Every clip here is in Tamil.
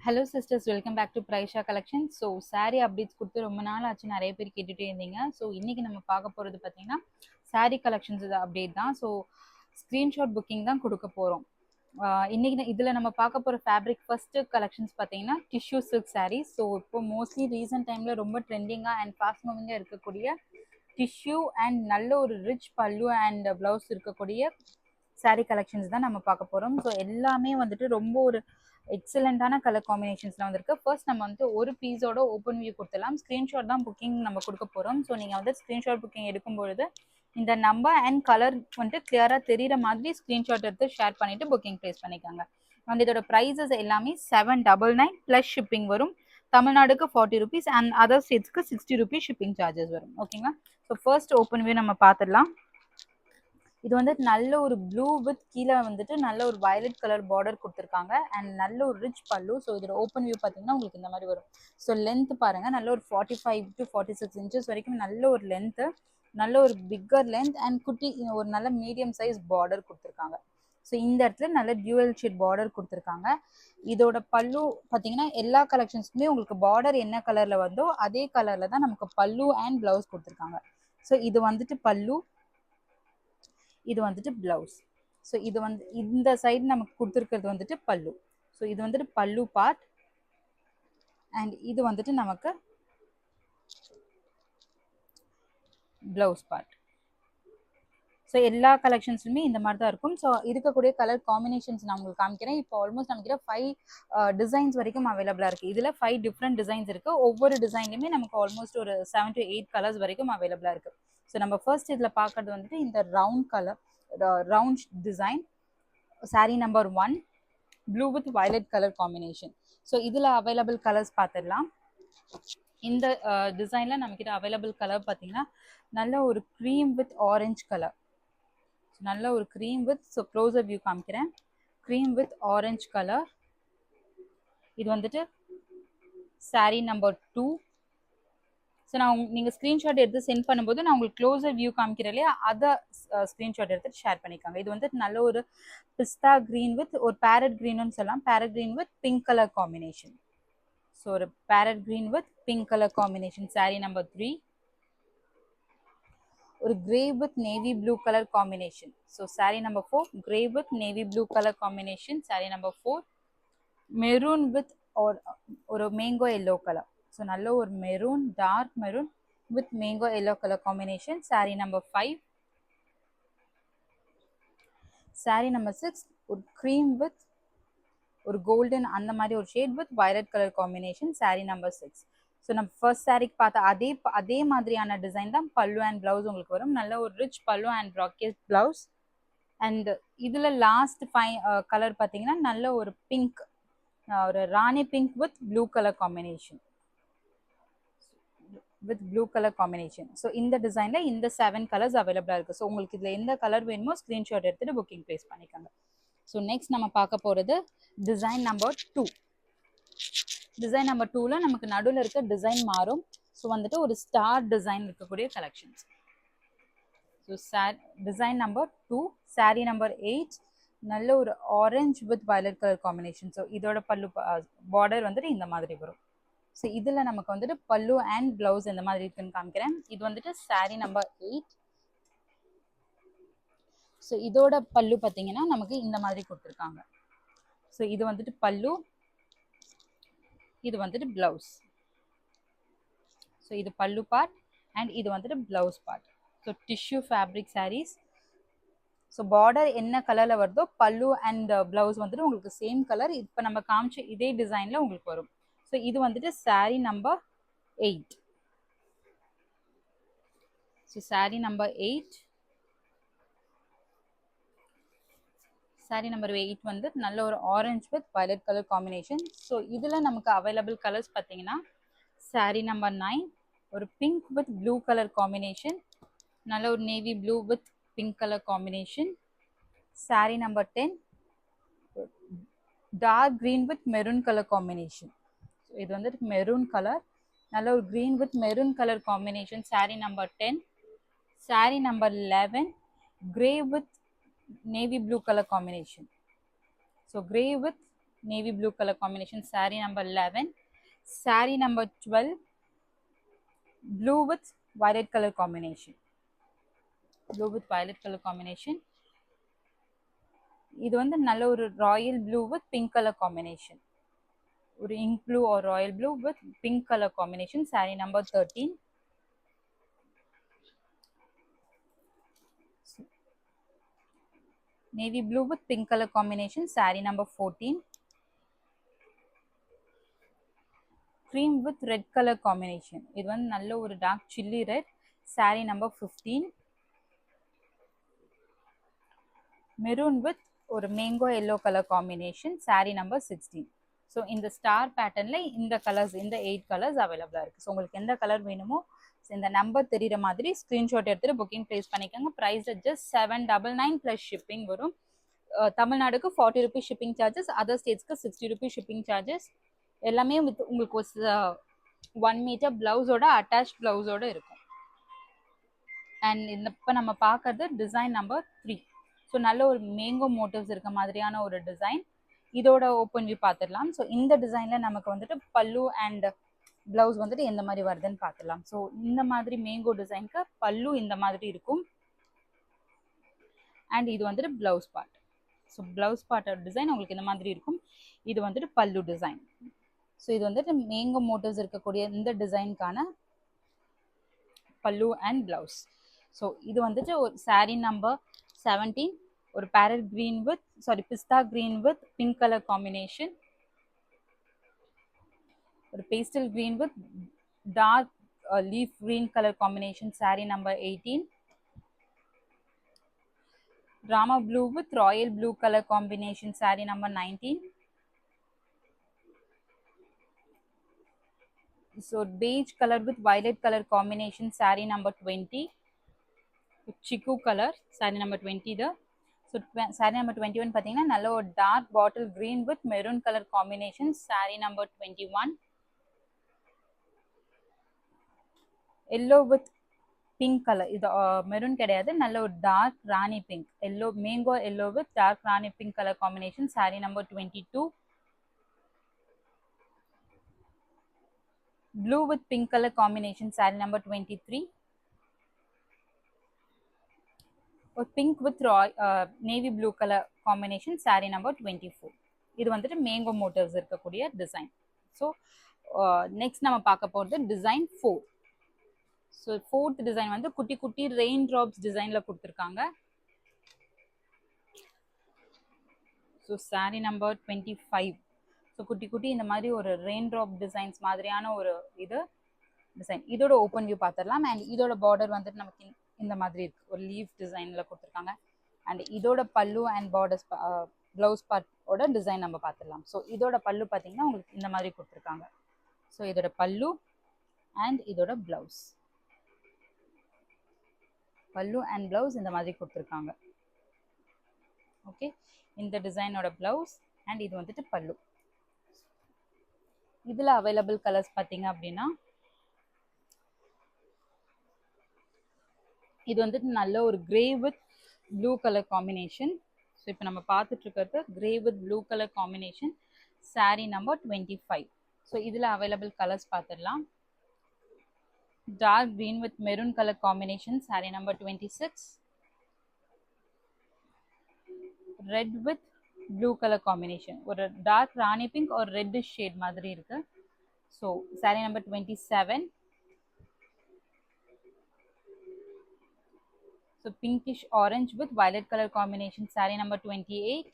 Hello sisters, welcome back to Praisha collection. So saree updates கொடுத்து ரொம்ப நாள் ஆச்சு, நிறைய பேர் கேட்டுகிட்டே இருந்தீங்க. ஸோ இன்றைக்கி நம்ம பார்க்க போகிறது பார்த்தீங்கன்னா saree கலெக்ஷன்ஸ் அப்டேட் தான். ஸோ ஸ்க்ரீன்ஷாட் புக்கிங் தான் கொடுக்க போகிறோம். இன்றைக்கி இதில் நம்ம பார்க்க போகிற ஃபேப்ரிக் ஃபஸ்ட்டு கலெக்ஷன்ஸ் பார்த்தீங்கன்னா டிஷ்யூ சில்க் sarees. ஸோ இப்போ மோஸ்ட்லி ரீசன்ட் டைமில் ரொம்ப ட்ரெண்டிங்காக அண்ட் ஃபாஸ்ட் மூவிங்காக இருக்கக்கூடிய டிஷ்யூ அண்ட் நல்ல ஒரு ரிச் பல்லு அண்ட் ப்ளவுஸ் இருக்கக்கூடிய saree கலெக்ஷன்ஸ் தான் நம்ம பார்க்க போகிறோம். ஸோ எல்லாமே வந்துட்டு ரொம்ப ஒரு எக்ஸலண்டான கலர் காம்பினேஷன்ஸ்லாம் வந்திருக்கு. ஃபர்ஸ்ட் நம்ம வந்து ஒரு பீஸோட ஓப்பன் வியூ கொடுத்துடலாம். ஸ்க்ரீன்ஷாட் தான் புக்கிங் நம்ம கொடுக்க போகிறோம். ஸோ நீங்கள் வந்து ஸ்க்ரீன்ஷாட் புக்கிங் எடுக்கும்பொழுது இந்த நம்பர் அண்ட் கலர் வந்துட்டு கிளியராக தெரிகிற மாதிரி ஸ்க்ரீன்ஷாட் எடுத்து ஷேர் பண்ணிவிட்டு புக்கிங் ப்ளேஸ் பண்ணிக்காங்க. வந்து இதோட ப்ரைஸஸ் எல்லாமே 799 ப்ளஸ் ஷிப்பிங் வரும். தமிழ்நாடுக்கு 40 rupees அண்ட் அதர் ஸ்டேட்ஸ்க்கு 60 rupees ஷிப்பிங் சார்ஜஸ் வரும். ஓகேங்களா? ஸோ ஃபர்ஸ்ட் ஓப்பன் வியூ நம்ம பார்த்துடலாம். இது வந்து நல்ல ஒரு ப்ளூ வித் கீழே வந்துட்டு நல்ல ஒரு வயலட் கலர் பார்டர் கொடுத்துருக்காங்க அண்ட் நல்ல ஒரு ரிச் பல்லு. ஸோ இதோட ஓப்பன் வியூ பார்த்தீங்கன்னா உங்களுக்கு இந்த மாதிரி வரும். ஸோ லென்த் பாருங்க, நல்ல ஒரு 45 to 46 inches வரைக்கும் நல்ல ஒரு லென்த்து, நல்ல ஒரு பிக்கர் லென்த் அண்ட் குட்டி ஒரு நல்ல மீடியம் சைஸ் பார்டர் கொடுத்துருக்காங்க. ஸோ இந்த இடத்துல நல்ல டியூவல் ஷேட் பார்டர் கொடுத்துருக்காங்க. இதோட பல்லு பார்த்தீங்கன்னா எல்லா கலெக்ஷன்ஸ்க்குமே உங்களுக்கு பார்டர் என்ன கலரில் வந்தோ அதே கலரில் தான் நமக்கு பல்லு அண்ட் ப்ளவுஸ் கொடுத்துருக்காங்க. ஸோ இது வந்துட்டு பல்லு, இது வந்துட்டு பிளவுஸ். ஸோ இது வந்து இந்த சைடு நமக்கு கொடுத்துருக்கிறது வந்துட்டு பல்லு. ஸோ இது வந்துட்டு பல்லு பார்ட் அண்ட் இது வந்துட்டு நமக்கு பிளவுஸ் பார்ட். ஸோ எல்லா கலெக்ஷன்ஸுமே இந்த மாதிரி தான் இருக்கும். ஸோ இருக்கக்கூடிய கலர் காம்பினேஷன்ஸ் நான் உங்களுக்கு காமிக்கிறேன். இப்போ ஆல்மோஸ்ட் நமக்கு 5 டிசைன்ஸ் வரைக்கும் அவைலபிளாக இருக்குது. இதில் 5 டிஃப்ரெண்ட் டிசைன்ஸ் இருக்குது. ஒவ்வொரு டிசைன்லையுமே நமக்கு ஆல்மோஸ்ட் ஒரு 7 to 8 கலர்ஸ் வரைக்கும் அவைலபிளாக இருக்குது. ஸோ நம்ம ஃபர்ஸ்ட் இதில் பார்க்கறது வந்துட்டு இந்த round colour round design saree number 1 blue with violet colour combination. So இதில் அவைலபிள் கலர்ஸ் பார்த்துடலாம். இந்த டிசைனில் நம்மக்கிட்ட அவைலபிள் கலர் பார்த்தீங்கன்னா நல்ல ஒரு க்ரீம் வித் ஆரஞ்ச் கலர், நல்ல ஒரு cream with, so closure view காமிக்கிறேன், க்ரீம் வித் ஆரஞ்ச் கலர். இது வந்துட்டு saree நம்பர் 2. ஸோ நான் நீங்கள் ஸ்க்ரீன்ஷாட் எடுத்து சென்ட் பண்ணும்போது நான் உங்களுக்கு க்ளோஸர் வியூ காமிக்கிறேன் இல்லையா, அதை ஸ்க்ரீன்ஷாட் எடுத்துட்டு ஷேர் பண்ணிக்காங்க. இது வந்துட்டு நல்ல ஒரு பிஸ்தா க்ரீன் வித் ஒரு பேரட் க்ரீன்னு சொல்லலாம், parrot green with pink colour combination. So ஒரு parrot green with pink colour combination saree number 3. ஒரு grey with navy blue colour combination. So saree number 4 grey with navy blue colour combination saree number 4. Maroon with ஒரு மேங்கோ எல்லோ கலர். ஸோ நல்ல ஒரு maroon, dark maroon with mango yellow colour combination saree number 5. saree number 6 ஒரு க்ரீம் வித் ஒரு கோல்டன் அந்த மாதிரி ஒரு shade with violet colour combination saree number 6. So நம்ம ஃபர்ஸ்ட் சாரீக்கு பார்த்த அதே மாதிரியான டிசைன் தான் பல்லு அண்ட் ப்ளவுஸ் உங்களுக்கு வரும். நல்ல ஒரு rich pallu and brocade blouse. And இதில் லாஸ்ட் கலர் பார்த்தீங்கன்னா நல்ல ஒரு பிங்க், ஒரு rani pink with blue colour combination, with blue colour combination. So இந்த டிசைனில் இந்த 7 கலர்ஸ் அவைலபிளாக இருக்குது. ஸோ உங்களுக்கு இதில் எந்த கலர் வேணுமோ ஸ்க்ரீன்ஷாட் எடுத்துகிட்டு புக்கிங் ப்ளேஸ் பண்ணிக்கோங்க. ஸோ நெக்ஸ்ட் நம்ம பார்க்க போகிறது டிசைன் நம்பர் 2. டிசைன் நம்பர் 2ல் நமக்கு நடுவில் இருக்க டிசைன் மாறும். ஸோ வந்துட்டு ஒரு ஸ்டார் டிசைன் இருக்கக்கூடிய collections. So design number 2 saree number 8 நல்ல ஒரு orange with violet colour combination. So இதோட பல்லு பார்டர் வந்துட்டு இந்த மாதிரி வரும். ஸோ இதில் நமக்கு வந்துட்டு பல்லு அண்ட் ப்ளவுஸ் இந்த மாதிரி இருக்குன்னு காமிக்கிறேன். இது வந்துட்டு saree நம்பர் 8. ஸோ இதோட பல்லு பார்த்தீங்கன்னா நமக்கு இந்த மாதிரி கொடுத்துருக்காங்க. ஸோ இது வந்துட்டு பல்லு, இது வந்துட்டு ப்ளவுஸ். ஸோ இது பல்லு பார்ட் அண்ட் இது வந்துட்டு blouse part. So tissue fabric sarees. So border என்ன கலரில் வருதோ பல்லு அண்ட் ப்ளவுஸ் வந்துட்டு உங்களுக்கு சேம் கலர் இப்போ நம்ம காமிச்ச இதே டிசைனில் உங்களுக்கு வரும். ஸோ இது வந்துட்டு saree number 8. So saree number 8, saree number 8 வந்து நல்ல ஒரு orange with violet colour combination. So இதில் நமக்கு அவைலபிள் கலர்ஸ் பார்த்தீங்கன்னா saree நம்பர் 9 ஒரு pink with blue colour combination, நல்ல ஒரு navy blue with pink colour combination. saree number 10 dark green with maroon colour combination. So இது வந்துட்டு மெரூன் கலர், நல்ல ஒரு green with maroon colour combination saree number 10. saree number 11 grey with navy blue colour combination. So grey with navy blue color combination, saree number 11. Saree number 12, blue with violet color combination. Blue with violet color combination. இது வந்து நல்ல ஒரு royal blue with pink colour combination. ஒரு ink blue or royal blue with pink colour combination. saree number 13. Navy blue with pink color combination, saree number 14. Cream with red color combination. இது வந்து நல்ல ஒரு dark chilli red, saree number 15. Maroon with ஒரு mango yellow color combination, saree number 16. So இந்த ஸ்டார் பேட்டர்ன்ல இந்த கலர்ஸ், இந்த 8 கலர்ஸ் அவைலபிளா இருக்கு. ஸோ உங்களுக்கு எந்த கலர் வேணுமோ இந்த நம்பர் தெரியுற மாதிரி ஸ்கிரீன்ஷாட் எடுத்துட்டு புக்கிங் பிளேஸ் பண்ணிக்கோங்க. ப்ரைஸ் ஜஸ்ட் 799 ப்ளஸ் ஷிப்பிங் வரும். தமிழ்நாடுக்கு 40 ருபீஸ் ஷிப்பிங் சார்ஜஸ், அதர் ஸ்டேட்ஸ்க்கு 60 ருபீஸ் ஷிப்பிங் சார்ஜஸ். எல்லாமே வித் உங்களுக்கு 1 மீட்டர் பிளவுஸோட அட்டாச் பிளவுஸோட இருக்கும். அண்ட் இந்த இப்போ நம்ம பார்க்கறது டிசைன் நம்பர் 3. ஸோ நல்ல ஒரு மேங்கோ மோட்டிவ்ஸ் இருக்க மாதிரியான ஒரு டிசைன். இதோட ஓப்பன் வியூ பார்த்துடலாம். ஸோ இந்த டிசைனில் நமக்கு வந்துட்டு பல்லு அண்ட் ப்ளவுஸ் வந்துட்டு எந்த மாதிரி வருதுன்னு பார்த்துடலாம். ஸோ இந்த மாதிரி மேங்கோ டிசைனுக்கு பல்லு இந்த மாதிரி இருக்கும். அண்ட் இது வந்துட்டு ப்ளவுஸ் பார்ட். ஸோ ப்ளவுஸ் பார்ட்டோட டிசைன் உங்களுக்கு இந்த மாதிரி இருக்கும். இது வந்துட்டு பல்லு டிசைன். ஸோ இது வந்துட்டு மேங்கோ மோட்டிவ்ஸ் இருக்கக்கூடிய இந்த டிசைனுக்கான பல்லு அண்ட் ப்ளவுஸ். ஸோ இது வந்துட்டு ஒரு saree number 17. ஒரு parrot green with pista green with pink color combination. ஒரு pastel green with dark leaf green color combination, saree number 18. Drama blue with royal blue color combination, saree number 19. So beige color with violet color combination, saree number 20. Chiku color, saree number 20 the. So saree number 21 பார்த்தீங்கன்னா நல்ல ஒரு dark bottle green with maroon color combination, saree number 21. yellow with pink color, இது மெரூன் கிடையாது, நல்ல ஒரு dark Rani pink, yellow mango yellow with dark Rani pink color combination, saree number 22. blue with pink color combination, saree number 23. ஒரு pink with navy blue color combination, saree number 24. இது வந்துட்டு மேங்கோ மோட்டிவ்ஸ் இருக்கக்கூடிய டிசைன். ஸோ நெக்ஸ்ட் நம்ம பார்க்க போகிறது டிசைன் 4. ஸோ 4th டிசைன் வந்து குட்டி குட்டி ரெயின் ட்ராப்ஸ் டிசைனில் கொடுத்துருக்காங்க. So saree number 25. ஸோ குட்டி குட்டி இந்த மாதிரி ஒரு ரெயின் ட்ராப் டிசைன்ஸ் மாதிரியான ஒரு இது டிசைன். இதோட ஓப்பன் வியூ பார்த்துடலாம். அண்ட் இதோட பார்டர் வந்துட்டு நமக்கு இந்த மாதிரி இருக்கு, ஒரு லீஃப் டிசைனில் கொடுத்துருக்காங்க. அண்ட் இதோட பல்லு அண்ட் பார்டர்ஸ் ப்ளவுஸ் பார்ட்டோட டிசைன் நம்ம பார்த்துடலாம். ஸோ இதோட பல்லு பார்த்தீங்கன்னா உங்களுக்கு இந்த மாதிரி கொடுத்துருக்காங்க. ஸோ இதோட பல்லு அண்ட் இதோட ப்ளவுஸ், பல்லு அண்ட் ப்ளவுஸ் இந்த மாதிரி கொடுத்துருக்காங்க. ஓகே, இந்த டிசைனோட ப்ளவுஸ் அண்ட் இது வந்துட்டு பல்லு. இதில் அவைலபிள் கலர்ஸ் பார்த்தீங்க அப்படின்னா இது வந்துட்டு நல்ல ஒரு grey with blue colour combination. So இப்போ நம்ம பார்த்துட்டு இருக்கிறது grey with blue colour combination, saree number 25. So இதில் அவைலபிள் கலர்ஸ் பார்த்துடலாம். dark green with maroon color combination, saree number 26. red with blue color combination, ஒரு dark Rani pink or reddish shade மாதிரி இருக்கு. So saree number 27. So pinkish orange with violet color combination, saree number 28.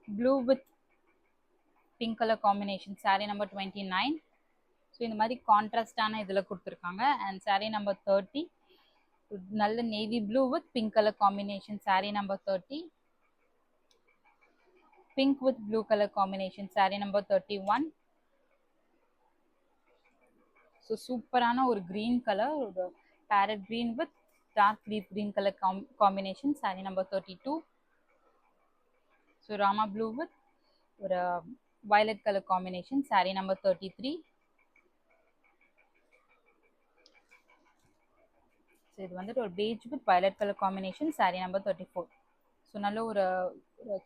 blue with pink color combination, saree number 29. So இந்த மாதிரி கான்ட்ராஸ்டான இதில் கொடுத்துருக்காங்க. And saree number 30. நல்ல navy blue with pink colour combination, saree number 30. Pink with blue colour combination, saree number 31. So சூப்பரான ஒரு க்ரீன் கலர், ஒரு parrot green with dark leaf green color combination, saree number 32. So rama blue with ஒரு violet color combination, saree number 33. So இது வந்துட்டு ஒரு beige with violet color combination, saree number 34. So நல்ல ஒரு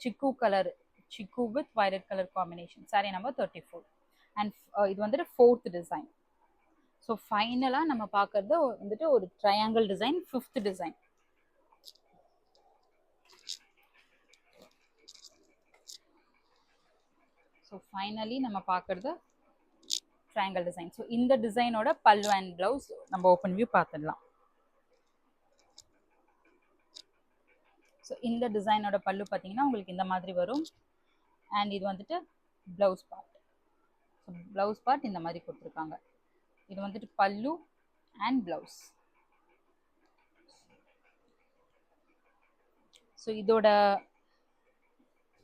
சிக்கு colour chiku with violet color combination. Saree number 34. And இது வந்துட்டு fourth design. ஸோ ஃபைனலாக நம்ம பார்க்கறது வந்துட்டு ஒரு triangle design, fifth design. So finally நம்ம பார்க்கறது ட்ரையாங்கிள் டிசைன். ஸோ இந்த டிசைனோட பல்லு அண்ட் ப்ளவுஸ் நம்ம ஓப்பன் வியூ பார்த்துடலாம். ஸோ இந்த டிசைனோட பல்லு பார்த்தீங்கன்னா உங்களுக்கு இந்த மாதிரி வரும். அண்ட் இது வந்துட்டு blouse part. So blouse part இந்த மாதிரி கொடுத்துருக்காங்க. இது வந்துட்டு பல்லு அண்ட் ப்ளவுஸ். ஸோ இதோட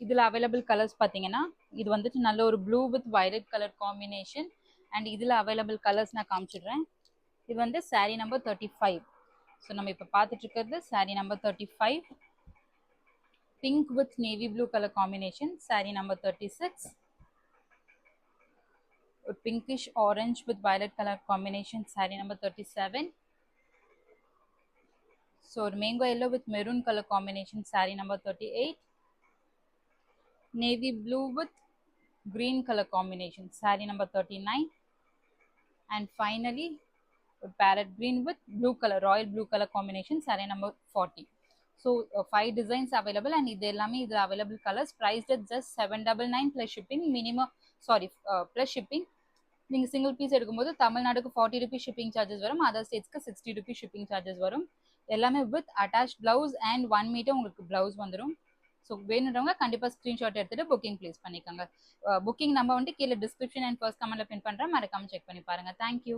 இதில் அவைலபிள் கலர்ஸ் பார்த்தீங்கன்னா இது வந்துட்டு நல்ல ஒரு blue with violet colour combination. And இதில் அவைலபிள் கலர்ஸ் நான் காமிச்சிடுறேன். இது வந்து சாரீ நம்பர் 35. ஸோ நம்ம இப்போ பார்த்துட்டு இருக்கிறது sari number 35. Pink with navy blue colour combination sari number 36. ஒரு pinkish orange with violet colour combination sari number 37. So ஒரு mango yellow with maroon colour combination sari number 38. Navy blue with green color combination saree number 39. And finally parrot green with blue color, royal blue color combination saree number 40. So 5 designs available and இது எல்லாமே இது available colors priced at just 799 plus shipping minimum plus shipping. நீங்கள் சிங்கிள் பீஸ் எடுக்கும்போது தமிழ்நாடுக்கு 40 rupees shipping charges வரும், அதர் ஸ்டேட்ஸ்க்கு 60 rupees shipping charges வரும். எல்லாமே with attach blouse and 1 metre உங்களுக்கு பிளவுஸ் வந்துடும். ஸோ வேணுன்றவங்க கண்டிப்பாக ஸ்க்ரீன்ஷாட் எடுத்துகிட்டு புக்கிங் ப்ளேஸ் பண்ணிக்கோங்க. புக்கிங் நம்ம வந்து கீழே டிஸ்கிரிப்ஷன் அண்ட் ஃபர்ஸ்ட் கமெண்ட்டில் பின் பண்ணுறேன், மறக்காமல் செக் பண்ணி பாருங்கள். தேங்க்யூ.